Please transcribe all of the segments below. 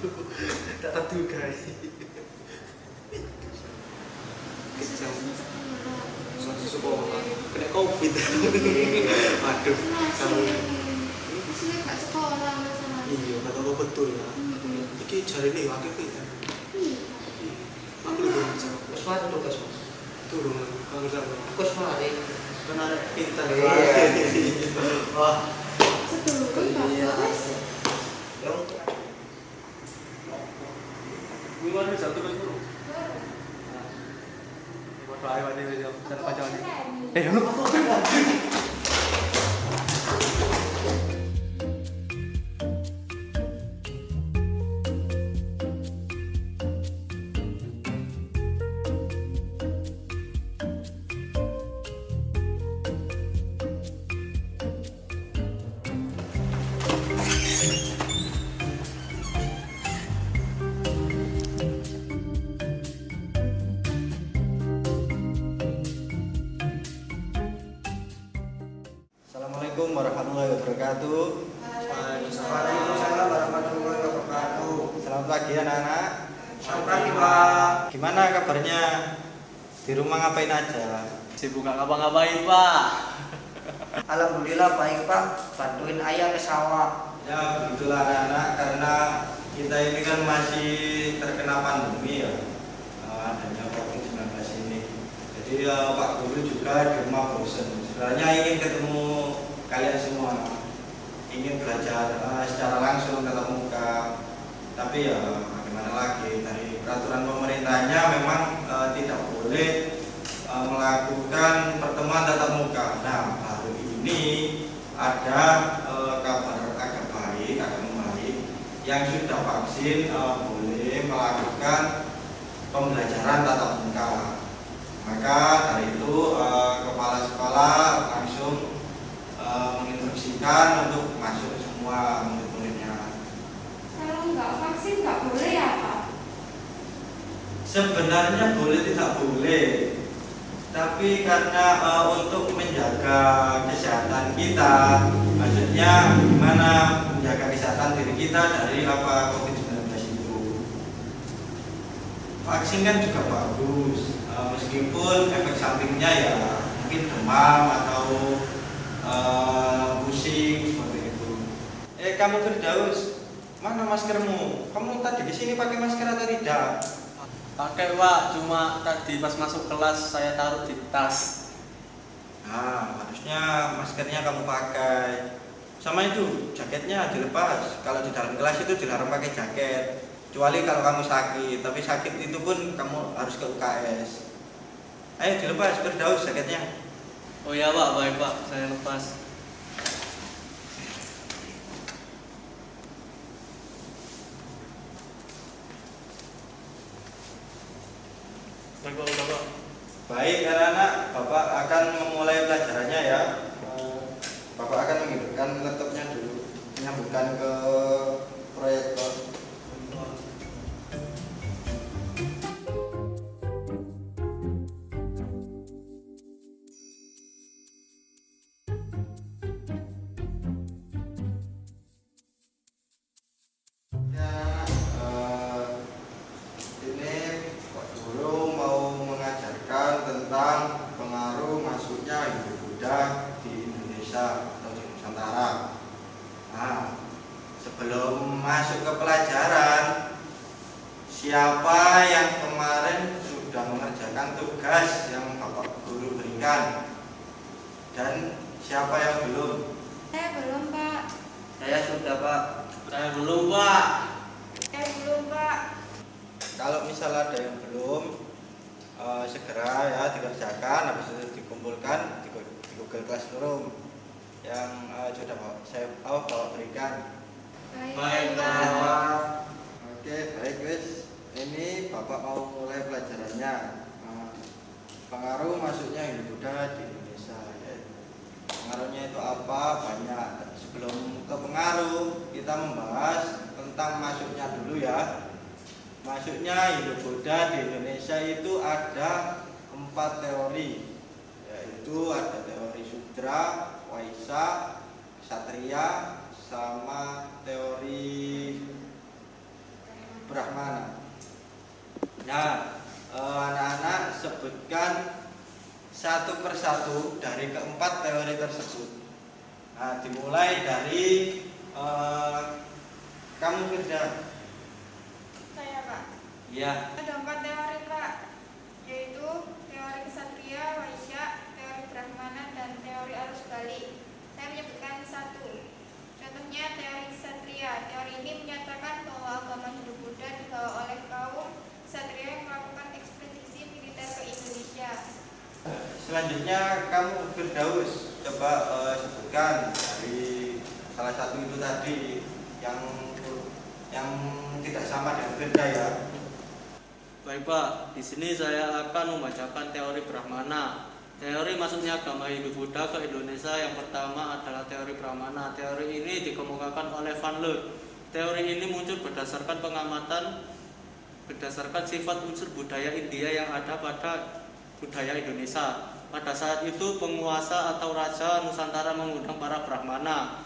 Tak terduga. Kejam. Masuk sekolah kena covid. Waduh, kamu Maksudnya gak sekolah masalahnya. iya kata lo betul ya. Iki jari nih wakil kita. Aku belum bisa. Suara tugas mas. Turun kamu sama. Kok suara Benar pintar. Wah. Sedulur Iya. bagus. Yang Gue mana bisa tugas dulu. Foto ayo ada video dan pacarnya. Lu. Assalamualaikum warahmatullahi wabarakatuh. Waalaikumsalam warahmatullahi wabarakatuh. Selamat pagi anak-anak. Selamat pagi Pak. Gimana kabarnya? Di rumah ngapain aja? Sibuk nggak ngapa-ngapain Pak. Alhamdulillah baik Pak. Bantuin ayah ke sawah. Ya begitulah anak-anak, karena kita ini kan masih terkena pandemi ya, adanya COVID-19 ini. Jadi Pak Guru juga di rumah bosen. Sebenarnya ingin ketemu kalian semua, ingin belajar secara langsung tatap muka. Tapi ya bagaimana lagi, dari peraturan pemerintahnya memang tidak boleh melakukan pertemuan tatap muka. Nah baru ini ada kabar agak baik, agak membaik, yang sudah vaksin boleh melakukan pembelajaran tatap muka. Maka dari itu kepala sekolah langsung menginstruksikan untuk masuk semua murid-muridnya. Kalau nggak vaksin nggak boleh ya Pak? Sebenarnya boleh tidak boleh, tapi karena untuk menjaga kesehatan kita, maksudnya gimana menjaga kesehatan diri kita dari apa COVID-19 itu. Vaksin kan juga bagus, meskipun efek sampingnya ya mungkin demam atau pusing seperti itu. Kamu Firdaus, mana maskermu? Kamu tadi di sini pakai masker atau tidak? Pakai Pak, cuma tadi pas masuk kelas saya taruh di tas. Nah, harusnya maskernya kamu pakai. Sama itu, jaketnya dilepas. Kalau di dalam kelas itu dilarang pakai jaket. Kecuali kalau kamu sakit, tapi sakit itu pun kamu harus ke UKS. Ayo dilepas, Firdaus jaketnya. Oh iya Pak, baik Pak, saya lepas. Baik Pak, udah Pak. Baik anak-anak, Bapak akan memulai pelajarannya ya. Bapak akan menghidupkan laptopnya dulu, menyambungkan ke proyektor. Ini Pak Guru mau mengajarkan tentang pengaruh masuknya Hindu Buddha di Indonesia atau di Nusantara. Nah, sebelum masuk ke pelajaran, siapa yang kemarin sudah mengerjakan tugas yang Bapak Guru berikan? Dan siapa yang belum? Saya belum Pak. Saya sudah Pak. Saya belum Pak. Saya belum Pak. Kalau misal ada yang belum, segera ya dikerjakan, habis itu dikumpulkan di Google Classroom yang sudah saya bawa berikan. Baik, Pak. Pak. Oke, baik wis. Ini Bapak mau mulai pelajarannya. Pengaruh masuknya Hindu Buddha di Indonesia. Ya. Pengaruhnya itu apa? Banyak. Sebelum ke pengaruh, kita membahas tentang masuknya dulu ya. Masuknya Hindu Buddha di Indonesia itu ada 4 teori, yaitu ada teori Sudra, Waisa, Ksatria, sama teori Brahmana. Nah, anak-anak sebutkan satu persatu dari keempat teori tersebut. Nah, dimulai dari kamu Firda. Saya Pak. Ya. Ada 4 teori Pak, yaitu teori Ksatria, Waisya, teori Brahmana, dan teori arus balik. Saya menyebutkan satu. Contohnya teori Ksatria. Teori ini menyatakan bahwa agama Hindu-Buddha dibawa oleh kaum Ksatria yang melakukan ekspedisi militer ke Indonesia. Selanjutnya kamu Firdaus, coba sebutkan dari salah satu itu tadi yang tidak sama dengan Firda ya. Baik Pak, di sini saya akan membacakan teori Brahmana. Teori masuknya agama Hindu-Buddha ke Indonesia yang pertama adalah teori Brahmana. Teori ini dikemukakan oleh Van Leeuwen. Teori ini muncul berdasarkan pengamatan berdasarkan sifat unsur budaya India yang ada pada budaya Indonesia. Pada saat itu penguasa atau raja Nusantara mengundang para Brahmana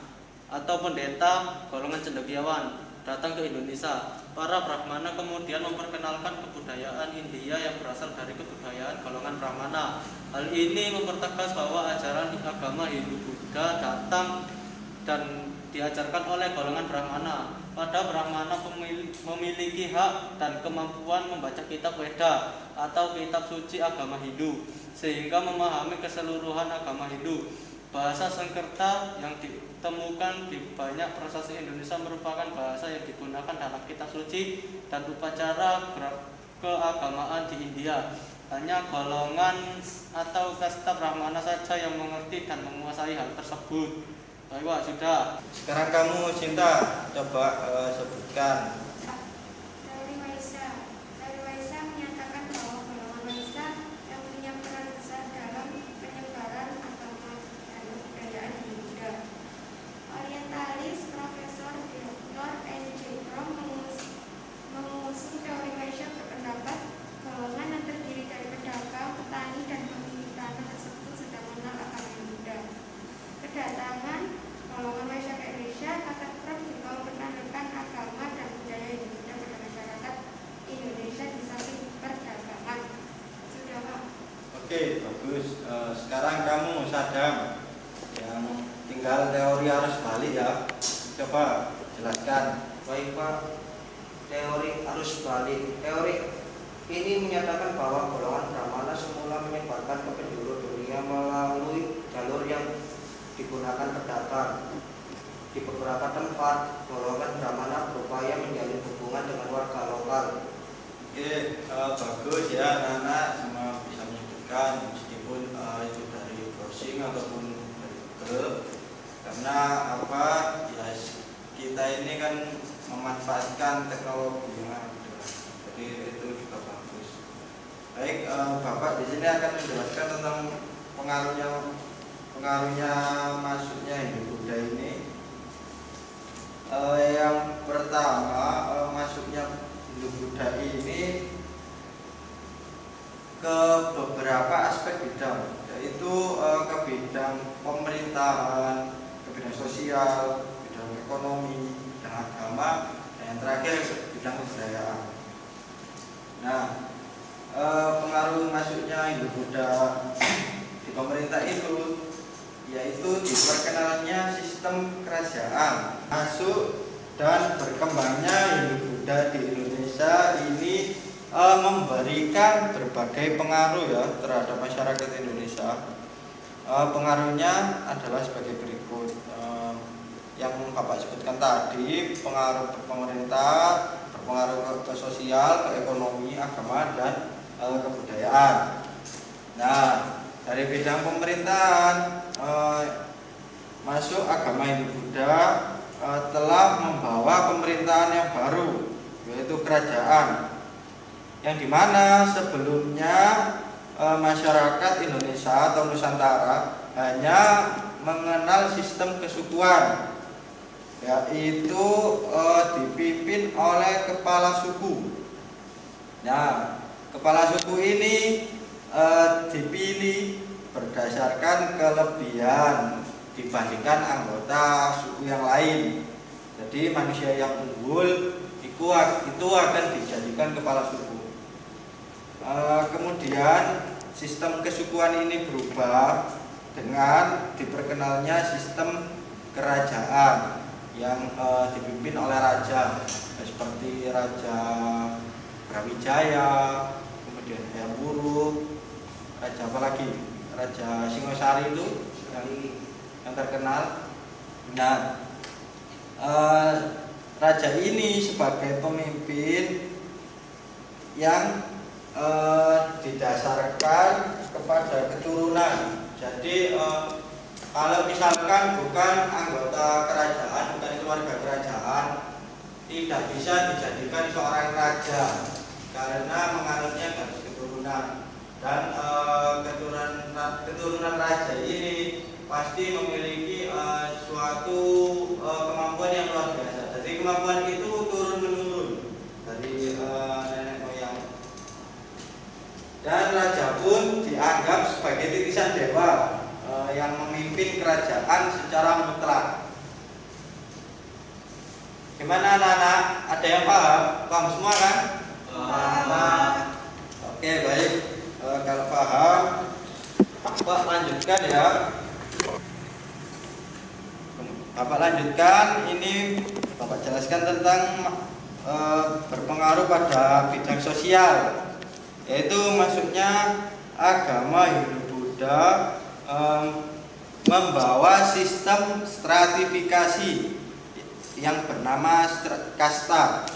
atau pendeta golongan cendekiawan datang ke Indonesia. Para Brahmana kemudian memperkenalkan kebudayaan India yang berasal dari kebudayaan golongan Brahmana. Hal ini mempertegas bahwa ajaran agama Hindu-Buddha datang dan diajarkan oleh golongan Brahmana. Pada Brahmana memiliki hak dan kemampuan membaca kitab Weda atau kitab suci agama Hindu, sehingga memahami keseluruhan agama Hindu. Bahasa Sanskerta yang ditemukan di banyak prasasti Indonesia merupakan bahasa yang digunakan dalam kitab suci dan upacara keagamaan di India. Hanya golongan atau kasta Brahmana saja yang mengerti dan menguasai hal tersebut. Baik Pak, sudah. Sekarang kamu Cinta, coba sebutkan. Teori Waisya. Teori Waisya menyatakan bahwa golongan Waisya yang punya peran besar dalam penyebaran agama dan kebudayaan Hindu-Buddha. Orientalis Profesor Dr. N.J. Fromm mengusung teori Waisya berpendapat golongan yang terdiri dari pedagang, petani, dan pemilik tanah tersebut sudah mengenal agama Hindu-Buddha. Kedatangan golongan Waisya ke Indonesia, kata Fromm juga memperkenalkan agama dan budaya Hindu-Buddha pada masyarakat Indonesia di samping perdagangan. Sudah Pak. Oke, bagus. Sekarang kamu Sadam, yang tinggal teori arus balik ya. Coba jelaskan. Baik Pak, teori arus balik. Teori ini menyatakan bahwa golongan Brahmana semula menyebarkan ke penjuru dunia melalui jalur yang digunakan pedagang. Di beberapa tempat, golongan Brahmana berupaya menjalin hubungan dengan warga lokal. Oke, bagus ya anak-anak, semua bisa menyebutkan meskipun itu dari browsing ataupun dari Google. Karena apa? Ya, kita ini kan memanfaatkan teknologi yang ada. Jadi itu juga bagus. Baik, Bapak di sini akan menjelaskan tentang pengaruhnya masuknya Hindu-Buddha ini. Yang pertama, masuknya Hindu-Buddha ini ke beberapa aspek bidang, yaitu ke bidang pemerintahan, ke bidang sosial, bidang ekonomi, bidang agama, dan yang terakhir bidang kebudayaan. Nah, pengaruh masuknya Hindu-Buddha di pemerintah itu yaitu diperkenalnya sistem kerajaan. Masuk dan berkembangnya Hindu-Buddha di Indonesia ini memberikan berbagai pengaruh ya terhadap masyarakat Indonesia. Pengaruhnya adalah sebagai berikut. Yang Bapak sebutkan tadi, pengaruh ke pemerintah, berpengaruh ke sosial, ke ekonomi, agama, dan kebudayaan. Nah, dari bidang pemerintahan, masuk agama Hindu-Buddha telah membawa pemerintahan yang baru, yaitu kerajaan, yang dimana sebelumnya masyarakat Indonesia atau Nusantara hanya mengenal sistem kesukuan, yaitu dipimpin oleh kepala suku. Nah, kepala suku ini dipilih berdasarkan kelebihan dibandingkan anggota suku yang lain. Jadi manusia yang unggul itu akan dijadikan kepala suku. Kemudian sistem kesukuan ini berubah dengan diperkenalnya sistem kerajaan yang dipimpin oleh raja, seperti Raja Brawijaya, kemudian Hayam Wuruk, raja apa lagi? Raja Singosari itu yang terkenal. Nah, raja ini sebagai pemimpin yang didasarkan kepada keturunan. Jadi kalau misalkan bukan anggota kerajaan, bukan keluarga kerajaan, tidak bisa dijadikan seorang raja karena menganutnya garis keturunan. Dan keturunan raja ini pasti memiliki suatu kemampuan yang luar biasa. Jadi kemampuan itu turun menurun dari nenek moyang. Dan raja pun dianggap sebagai titisan dewa yang memimpin kerajaan secara mutlak. Gimana anak-anak? Ada yang paham? Paham semua kan? Paham. Oke, baik. Kalau paham, Bapak lanjutkan ya. Bapak lanjutkan. Ini Bapak jelaskan tentang berpengaruh pada bidang sosial, yaitu maksudnya agama Hindu-Buddha membawa sistem stratifikasi yang bernama kasta.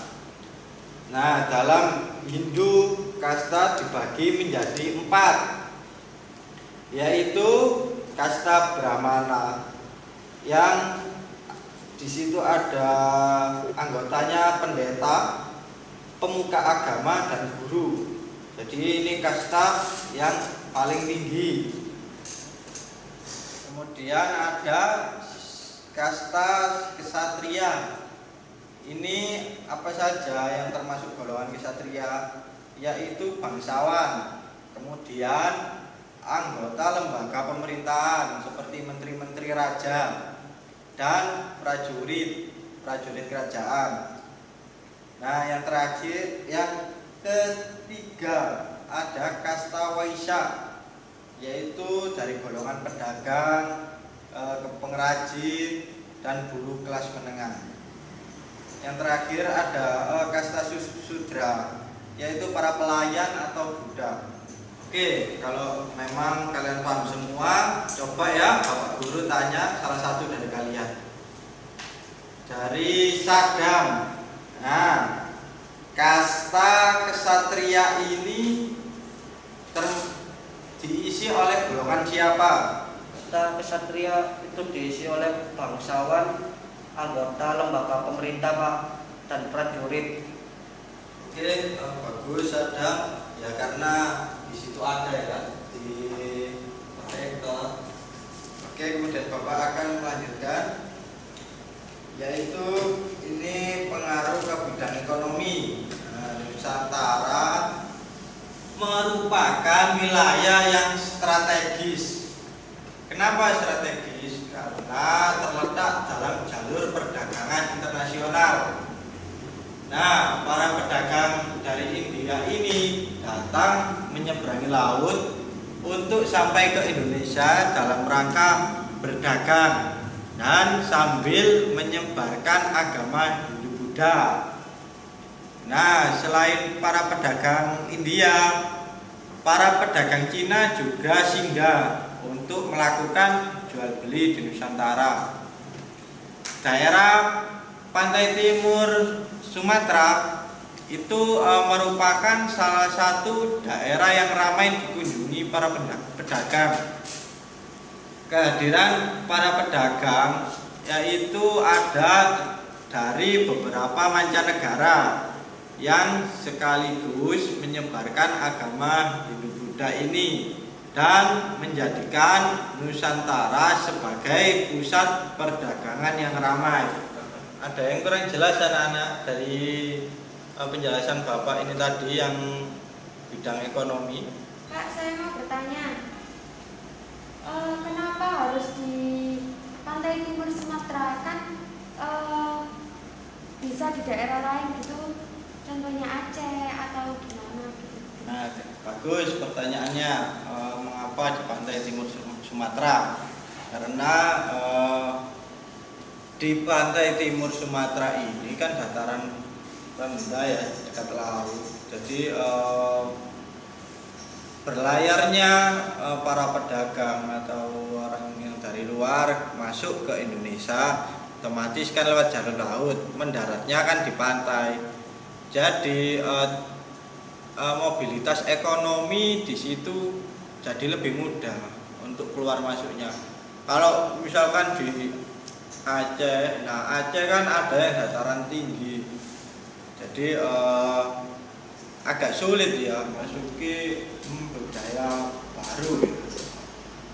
Nah, dalam Hindu kasta dibagi menjadi 4, yaitu kasta Brahmana yang di situ ada anggotanya pendeta, pemuka agama dan guru. Jadi ini kasta yang paling tinggi. Kemudian ada kasta kesatria. Ini apa saja yang termasuk golongan kesatria, yaitu bangsawan, kemudian anggota lembaga pemerintahan seperti menteri-menteri raja, dan prajurit kerajaan. Nah, yang terakhir, yang ketiga ada kasta waisya, yaitu dari golongan pedagang, pengrajin, dan buruh kelas menengah. Yang terakhir ada kasta sudra, yaitu para pelayan atau budak. Oke, kalau memang kalian paham semua, coba ya Bapak Guru tanya salah satu dari kalian. Dari Sadam. Nah, kasta kesatria ini diisi oleh golongan siapa? Kasta kesatria itu diisi oleh bangsawan, anggota lembaga pemerintah Pak, dan prajurit. Oke, bagus Sadam. Ya karena di situ ada ya di mereka. Oke, kemudian Bapak akan melanjutkan, yaitu ini pengaruh ke bidang ekonomi. Nusantara merupakan wilayah yang strategis. Kenapa strategis? Karena terletak dalam jalur perdagangan internasional. Nah, para pedagang dari India ini datang menyeberangi laut untuk sampai ke Indonesia dalam rangka berdagang dan sambil menyebarkan agama Hindu-Buddha. Nah, selain para pedagang India, para pedagang Cina juga singgah untuk melakukan jual beli di Nusantara. Daerah pantai timur Sumatera itu merupakan salah satu daerah yang ramai dikunjungi para pedagang. Kehadiran para pedagang yaitu ada dari beberapa mancanegara yang sekaligus menyebarkan agama Hindu-Buddha ini dan menjadikan Nusantara sebagai pusat perdagangan yang ramai. Ada yang kurang jelas anak-anak dari penjelasan Bapak ini tadi yang bidang ekonomi? Kak, saya mau bertanya, kenapa harus di pantai timur Sumatera? Kan bisa di daerah lain gitu, contohnya Aceh atau gimana gitu. Nah, bagus pertanyaannya. Mengapa di pantai timur Sumatera? Karena di pantai timur Sumatera ini kan dataran rendah ya, dekat laut. Jadi berlayarnya para pedagang atau orang yang dari luar masuk ke Indonesia otomatis kan lewat jalur laut, mendaratnya kan di pantai. Jadi mobilitas ekonomi di situ jadi lebih mudah untuk keluar masuknya. Kalau misalkan di Aceh, nah Aceh kan ada yang dataran tinggi, jadi agak sulit ya masuki budaya baru.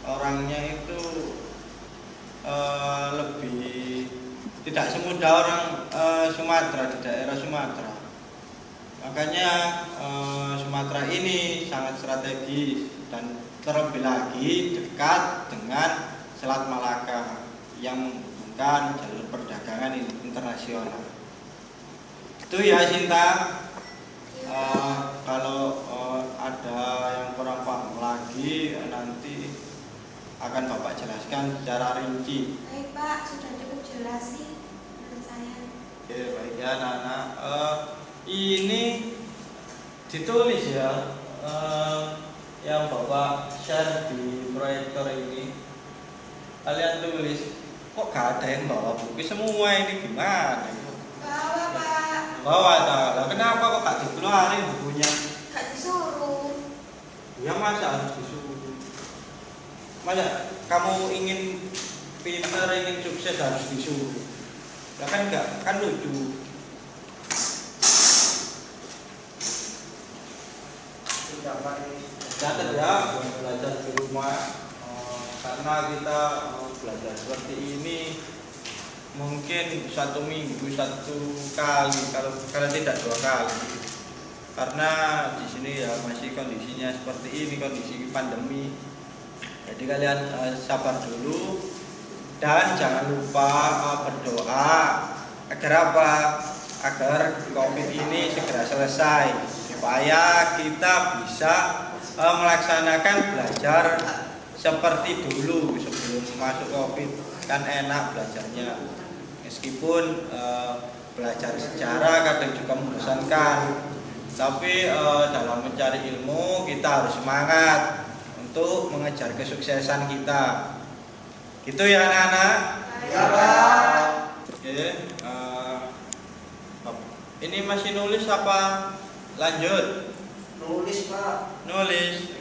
Orangnya itu lebih tidak semudah orang Sumatera, di daerah Sumatera. Makanya Sumatera ini sangat strategis dan terlebih lagi dekat dengan Selat Malaka yang menghubungkan jalur perdagangan internasional. Itu ya Sinta. Kalau ada yang kurang paham lagi nanti akan Bapak jelaskan secara rinci. Baik Pak, sudah cukup jelas sih menurut saya. Oke, baik ya anak-anak. Ini ditulis ya, yang Bapak share di proyektor ini. Kalian tulis, kok gak ada yang bawa buku semua ini gimana? Bawa Pak. Bawa tak? Kenapa kok gak dikeluarin bukunya? Gak disuruh. Ya masa harus disuruh? Masa kamu ingin pintar, ingin sukses harus disuruh? Ya kan enggak, kan lucu. Catat ya, belajar di rumah. Karena kita belajar seperti ini mungkin 1 minggu 1 kali, kalau tidak 2 kali. Karena di sini ya masih kondisinya seperti ini, kondisi pandemi. Jadi kalian sabar dulu dan jangan lupa berdoa agar apa? Agar COVID ini segera selesai supaya kita bisa melaksanakan belajar seperti dulu sebelum masuk COVID. Kan enak belajarnya, meskipun belajar sejarah kadang juga membosankan, tapi dalam mencari ilmu kita harus semangat untuk mengejar kesuksesan kita. Gitu ya anak-anak? Ya Pak. Oke, ini masih nulis apa? Lanjut? Nulis Pak. Nulis.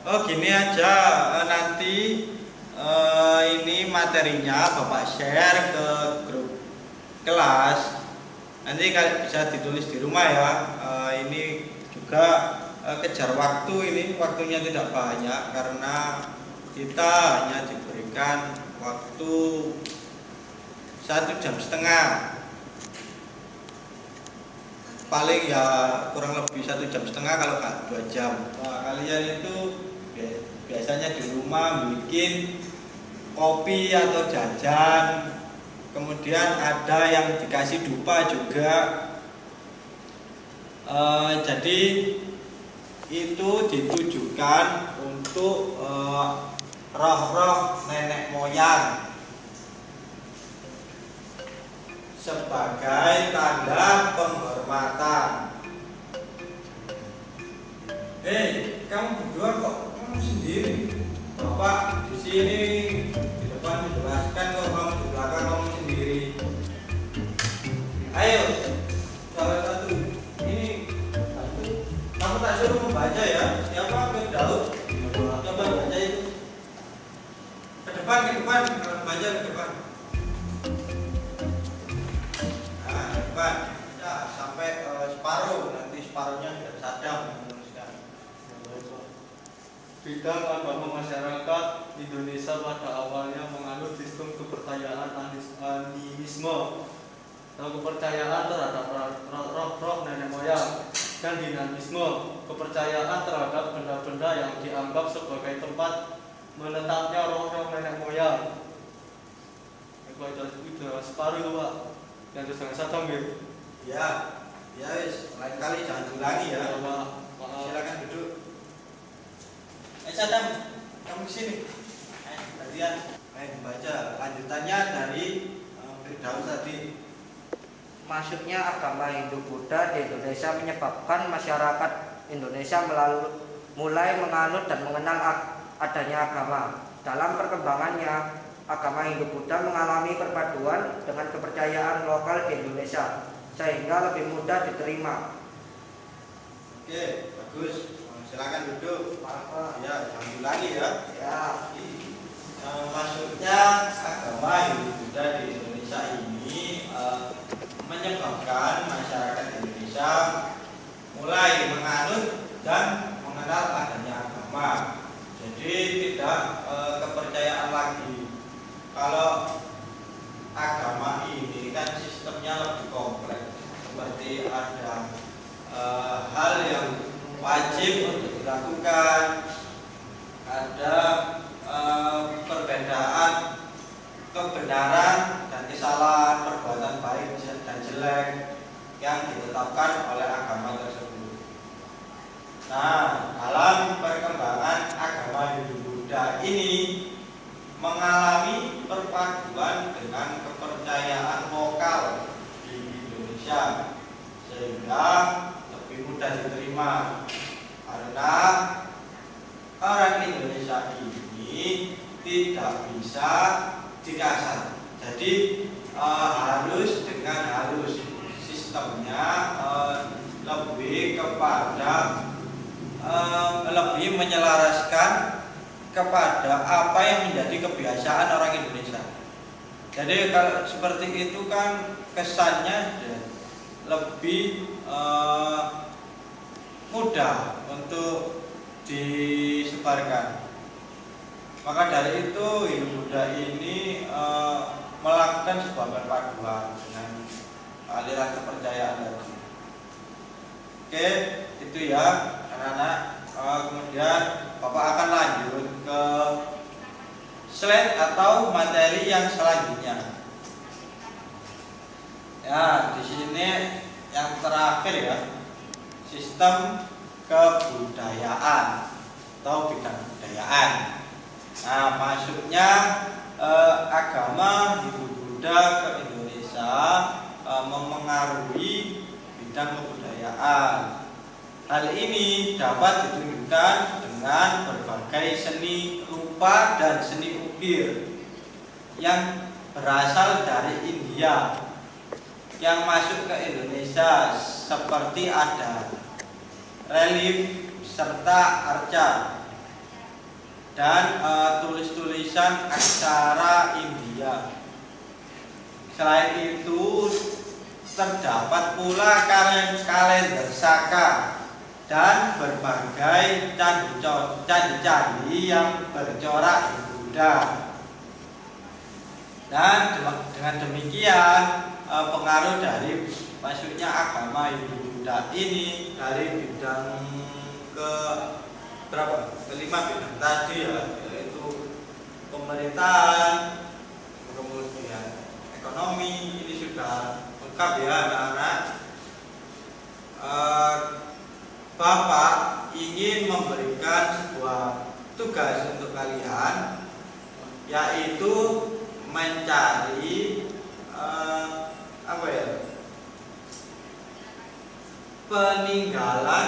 Oh gini aja, nanti ini materinya Bapak share ke grup kelas. Nanti bisa ditulis di rumah ya. Ini juga kejar waktu, ini waktunya tidak banyak karena kita hanya diberikan waktu 1,5 jam. Paling ya kurang lebih 1,5 jam kalau nggak 2 jam. Nah, kalian itu biasanya di rumah bikin kopi atau jajan, kemudian ada yang dikasih dupa juga. Jadi itu ditujukan untuk roh-roh nenek moyang sebagai tanda penghormatan. Kamu berdua kok kamu sendiri? Bapak di sini di depan dijelaskan, kok kamu di belakang kamu sendiri. Ayo, salah satu. Ini satu. Kamu tak suruh membaca ya. Siapa Firdaus? Coba baca itu. Ke depan, baca ke depan. Nah, ke depan. Ya, sampai separuh. Nanti separuhnya sudah sadar menuliskan. Bidang agama masyarakat Indonesia pada awalnya menganut sistem kepercayaan animisme atau kepercayaan terhadap roh-roh nenek moyang, dan dinamisme, kepercayaan terhadap benda-benda yang dianggap sebagai tempat menetapnya roh-roh nenek moyang. Itu separuh itu Pak. dan terus Tom ya. Ya, ya wis, lain kali jangan diulangi ya. Ya, Pak. Maaf. Silakan duduk. Sadam, kamu kesini. Gantian. Baca lanjutannya dari Firdaus tadi. Maksudnya agama Hindu Buddha di Indonesia menyebabkan masyarakat Indonesia mulai menganut dan mengenal adanya agama. Dalam perkembangannya, agama Hindu Buddha mengalami perpaduan dengan kepercayaan lokal di Indonesia sehingga lebih mudah diterima. Oke, bagus. Silakan duduk. Maaf. Ya, jangan diulangi ya. Ya. Maksudnya agama Hindu Buddha di Indonesia ini menyebabkan masyarakat Indonesia mulai menganut dan mengenal adanya agama. Jadi tidak kepercayaan lagi. Kalau agama ini kan sistemnya lebih kompleks, seperti ada hal yang wajib untuk dilakukan, ada perbedaan kebenaran dan kesalahan, perbuatan baik dan jelek yang ditetapkan oleh agama tersebut. Nah, dalam perkembangan agama Hindu Buddha ini mengalami perpaduan dengan kepercayaan lokal di Indonesia sehingga lebih mudah diterima karena orang Indonesia ini tidak bisa dikasar. Jadi harus dengan halus, sistemnya lebih kepada lebih menyelaraskan kepada apa yang menjadi kebiasaan orang Indonesia. Jadi kalau seperti itu kan kesannya lebih mudah untuk disebarkan. Maka dari itu Hindu Buddha ini melakukan sebuah perpaduan dengan aliran kepercayaan tadi. Oke, itu ya anak-anak. Kemudian Bapak akan lanjut ke slide atau materi yang selanjutnya. Ya, di sini yang terakhir ya, sistem kebudayaan atau bidang kebudayaan. Nah, maksudnya agama Hindu Buddha ke Indonesia memengaruhi bidang kebudayaan. Hal ini dapat ditunjukkan dengan berbagai seni rupa dan seni ukir yang berasal dari India yang masuk ke Indonesia, seperti ada relief serta arca dan tulis-tulisan aksara India. Selain itu terdapat pula kalender Saka dan berbagai candi-candi yang bercorak Buddha. Dan dengan demikian pengaruh dari masuknya agama Hindu Buddha ini dari bidang kelima bidang tadi ya, yaitu pemerintahan, kemudian ekonomi. Ini sudah lengkap ya anak-anak. Bapak ingin memberikan sebuah tugas untuk kalian, yaitu mencari peninggalan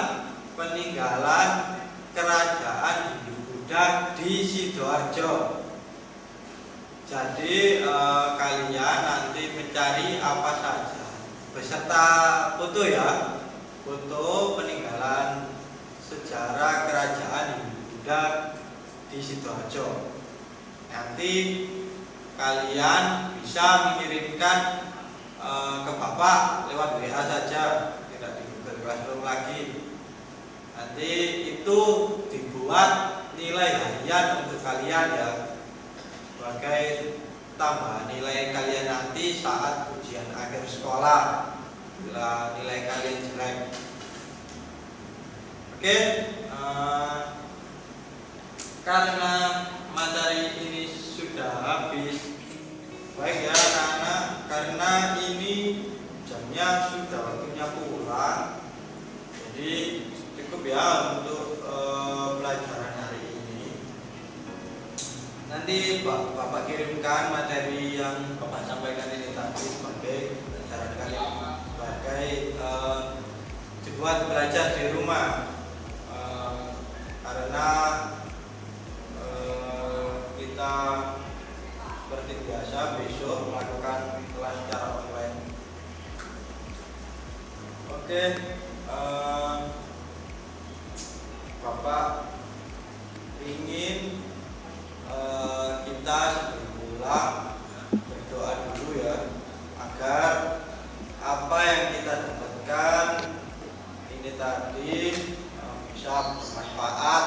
kerajaan Hindu Buddha di Sidoarjo. Jadi kalian nanti mencari apa saja beserta foto ya, foto peninggalan sejarah kerajaan Hindu Buddha di Sidoarjo. Nanti kalian bisa mengirimkan ke Bapak lewat WA saja, tidak di Google Classroom lagi. Nanti itu dibuat nilai harian untuk kalian ya, sebagai tambahan nilai kalian nanti saat ujian akhir sekolah bila nilai kalian jelek. Oke, karena materi ini sudah habis, baik ya anak-anak, karena ini ya untuk pelajaran hari ini. Nanti Bapak kirimkan materi yang Bapak sampaikan ini tadi sebagai pelajaran kalian, sebagai dibuat belajar di rumah, karena kita seperti biasa besok melakukan kelas secara online. Oke, Bapak ingin kita sebelum pulang berdoa dulu ya, agar apa yang kita dapatkan ini tadi bisa bermanfaat